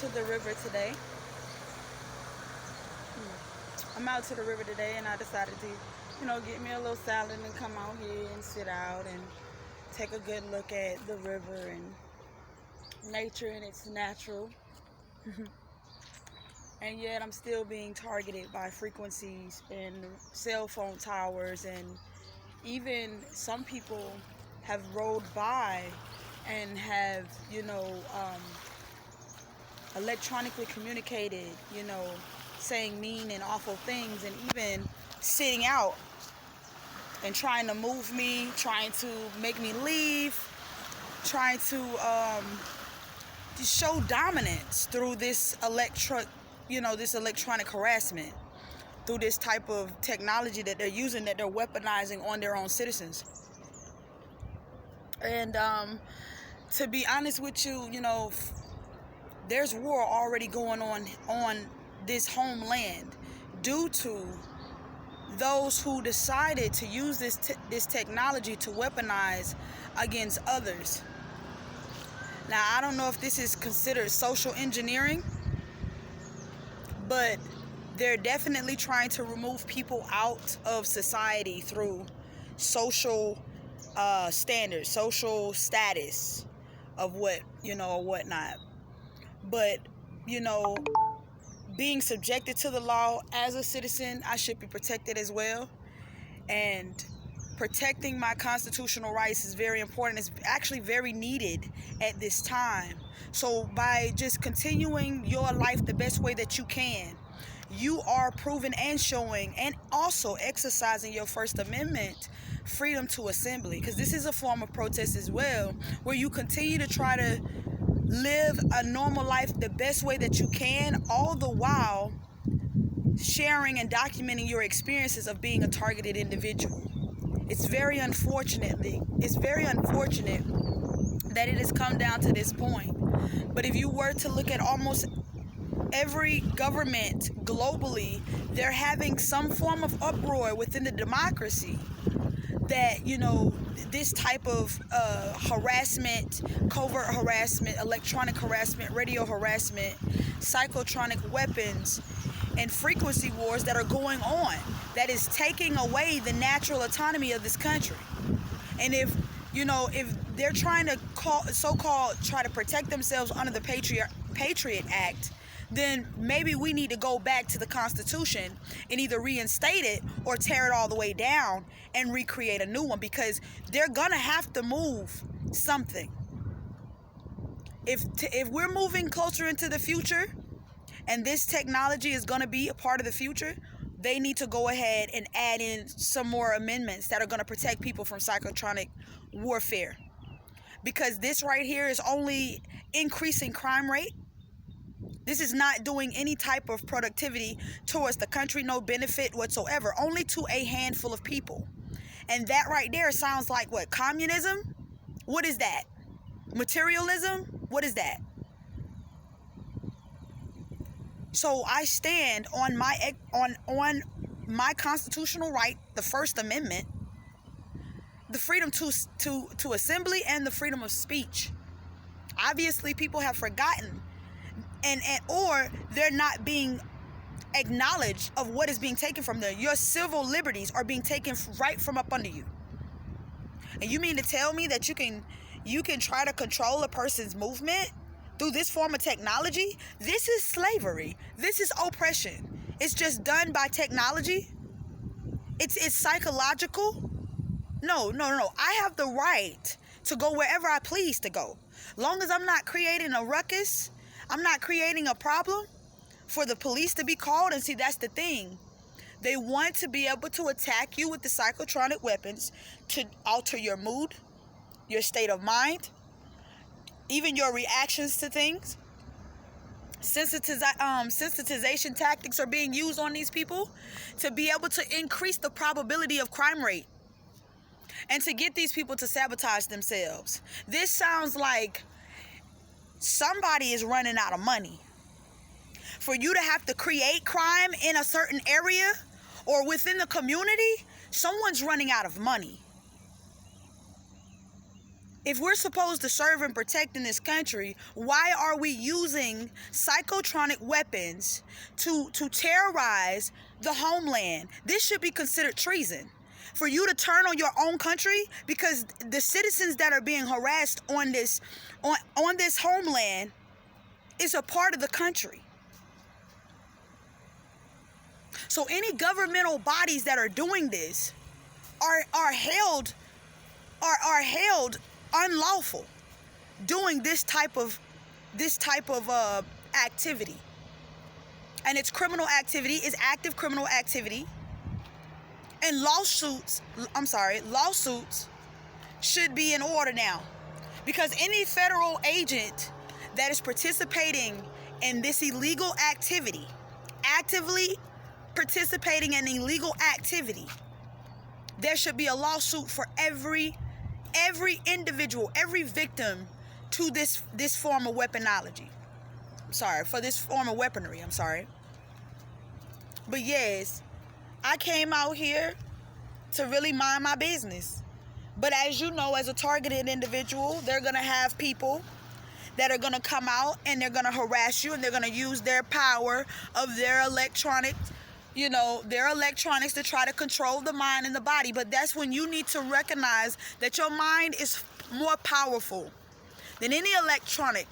to the river today. I'm out to the river today, and I decided to, get me a little salad and come out here and sit out and take a good look at the river and nature in its natural. And yet I'm still being targeted by frequencies and cell phone towers, and even some people have rolled by and have, electronically communicated, saying mean and awful things, and even sitting out and trying to move me, trying to make me leave, trying to show dominance through this electronic harassment, through this type of technology that they're using, that they're weaponizing on their own citizens. And to be honest with you, there's war already going on this homeland due to those who decided to use this technology to weaponize against others. Now, I don't know if this is considered social engineering, but they're definitely trying to remove people out of society through social standards, social status of what, or whatnot. But, being subjected to the law as a citizen, I should be protected as well. And protecting my constitutional rights is very important. It's actually very needed at this time. So by just continuing your life the best way that you can, you are proving and showing and also exercising your First Amendment freedom to assembly, because this is a form of protest as well, where you continue to try to live a normal life the best way that you can, all the while sharing and documenting your experiences of being a targeted individual. It's very unfortunate that it has come down to this point. But if you were to look at almost every government globally, they're having some form of uproar within the democracy that, this type of harassment, covert harassment, electronic harassment, radio harassment, psychotronic weapons, and frequency wars that are going on, that is taking away the natural autonomy of this country. And if they're trying to try to protect themselves under the Patriot Act, then maybe we need to go back to the Constitution and either reinstate it or tear it all the way down and recreate a new one, because they're gonna have to move something. If we're moving closer into the future and this technology is gonna be a part of the future, they need to go ahead and add in some more amendments that are gonna protect people from psychotronic warfare, because this right here is only increasing crime rate. This is not doing any type of productivity towards the country, no benefit whatsoever, only to a handful of people. And that right there sounds like what? Communism? What is that? Materialism? What is that? So I stand on my constitutional right, the First Amendment, the freedom to assembly, and the freedom of speech. Obviously, people have forgotten, or they're not being acknowledged of what is being taken from them. Your civil liberties are being taken right from up under you. And you mean to tell me that you can try to control a person's movement through this form of technology? This is slavery. This is oppression. It's just done by technology. It's psychological. No. I have the right to go wherever I please to go. Long as I'm not creating a ruckus, I'm not creating a problem for the police to be called. And see, that's the thing. They want to be able to attack you with the psychotronic weapons to alter your mood, your state of mind, even your reactions to things. Sensitization tactics are being used on these people to be able to increase the probability of crime rate and to get these people to sabotage themselves. This sounds like somebody is running out of money. For you to have to create crime in a certain area or within the community, someone's running out of money. If we're supposed to serve and protect in this country, why are we using psychotronic weapons to terrorize the homeland? This should be considered treason. For you to turn on your own country, because the citizens that are being harassed on this homeland is a part of the country. So any governmental bodies that are doing this are held unlawful doing this type of activity. And it's criminal activity, is active criminal activity. And lawsuits should be in order now. Because any federal agent that is participating in this illegal activity, actively participating in illegal activity, there should be a lawsuit for every individual, every victim to this form of weaponology. For this form of weaponry, But yes, I came out here to really mind my business. But as you know, as a targeted individual, they're going to have people that are going to come out and they're going to harass you, and they're going to use their power of their electronics to try to control the mind and the body. But that's when you need to recognize that your mind is more powerful than any electronic.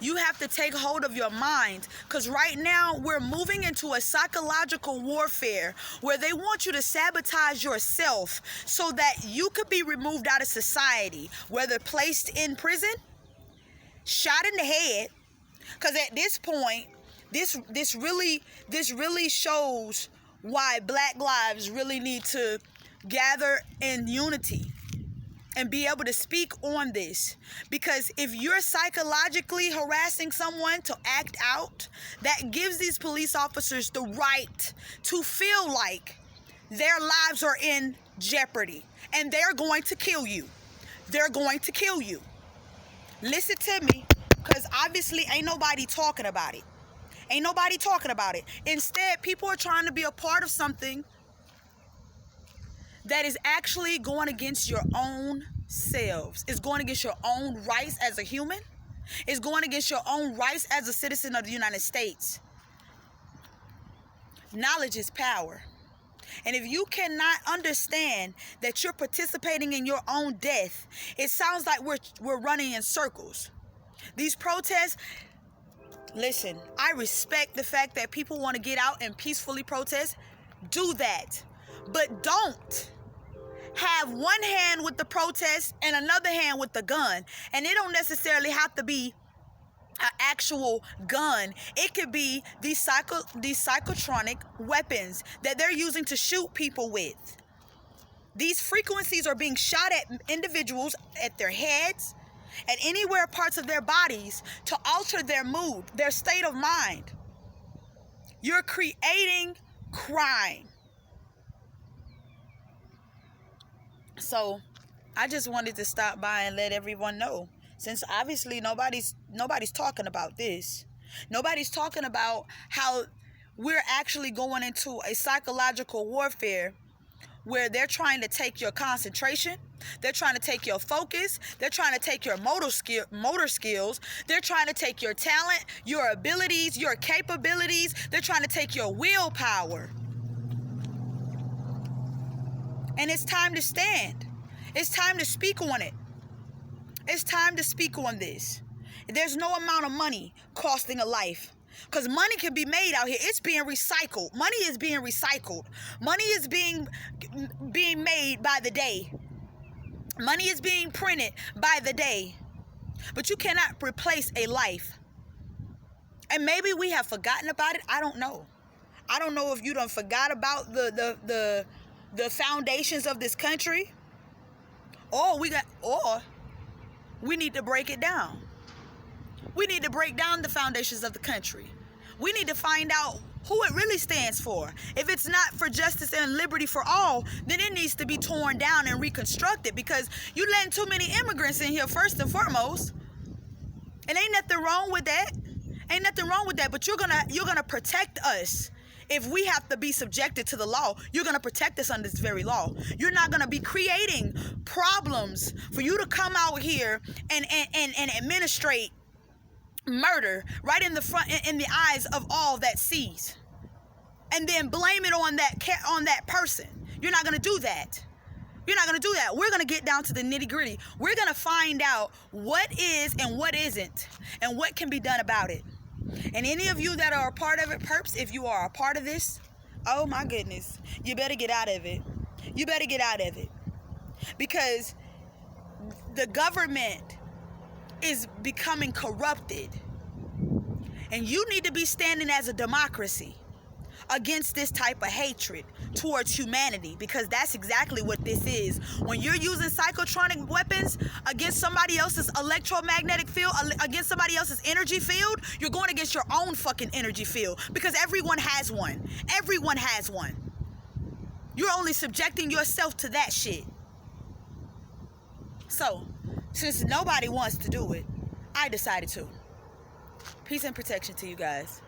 You have to take hold of your mind, because right now we're moving into a psychological warfare where they want you to sabotage yourself so that you could be removed out of society, whether placed in prison, shot in the head. Because at this point, this really shows why Black lives really need to gather in unity and be able to speak on this. Because if you're psychologically harassing someone to act out, that gives these police officers the right to feel like their lives are in jeopardy, and they're going to kill you. They're going to kill you. Listen to me, because obviously ain't nobody talking about it. Instead, people are trying to be a part of something that is actually going against your own selves. It's going against your own rights as a human. It's going against your own rights as a citizen of the United States. Knowledge is power. And if you cannot understand that you're participating in your own death, it sounds like we're running in circles. These protests, listen, I respect the fact that people want to get out and peacefully protest. Do that. But don't have one hand with the protest and another hand with the gun. And it don't necessarily have to be an actual gun. It could be these psychotronic weapons that they're using to shoot people with. These frequencies are being shot at individuals, at their heads, at anywhere parts of their bodies, to alter their mood, their state of mind. You're creating crime. So I just wanted to stop by and let everyone know, since obviously nobody's talking about this. Nobody's talking about how we're actually going into a psychological warfare where they're trying to take your concentration, they're trying to take your focus, they're trying to take your motor skills, they're trying to take your talent, your abilities, your capabilities, they're trying to take your willpower. And it's time to stand. It's time to speak on it. It's time to speak on this. There's no amount of money costing a life. Because money can be made out here. It's being recycled. Money is being recycled. Money is being made by the day. Money is being printed by the day. But you cannot replace a life. And maybe we have forgotten about it. I don't know. I don't know if you done forgot about the foundations of this country, or we need to break it down. We need to break down the foundations of the country. We need to find out who it really stands for. If it's not for justice and liberty for all, then it needs to be torn down and reconstructed, because you letting too many immigrants in here first and foremost. And ain't nothing wrong with that. But you're gonna protect us if we have to be subjected to the law, you're going to protect us under this very law. You're not going to be creating problems for you to come out here and administrate murder right in the front, in the eyes of all that sees, and then blame it on that person. You're not going to do that. You're not going to do that. We're going to get down to the nitty gritty. We're going to find out what is and what isn't, and what can be done about it. And any of you that are a part of it, perps, if you are a part of this, oh my goodness, you better get out of it. You better get out of it. Because the government is becoming corrupted. And you need to be standing as a democracy against this type of hatred towards humanity, because that's exactly what this is. When you're using psychotronic weapons against somebody else's electromagnetic field, against somebody else's energy field, you're going against your own fucking energy field, because everyone has one. Everyone has one. You're only subjecting yourself to that shit. So, since nobody wants to do it, I decided to. Peace and protection to you guys.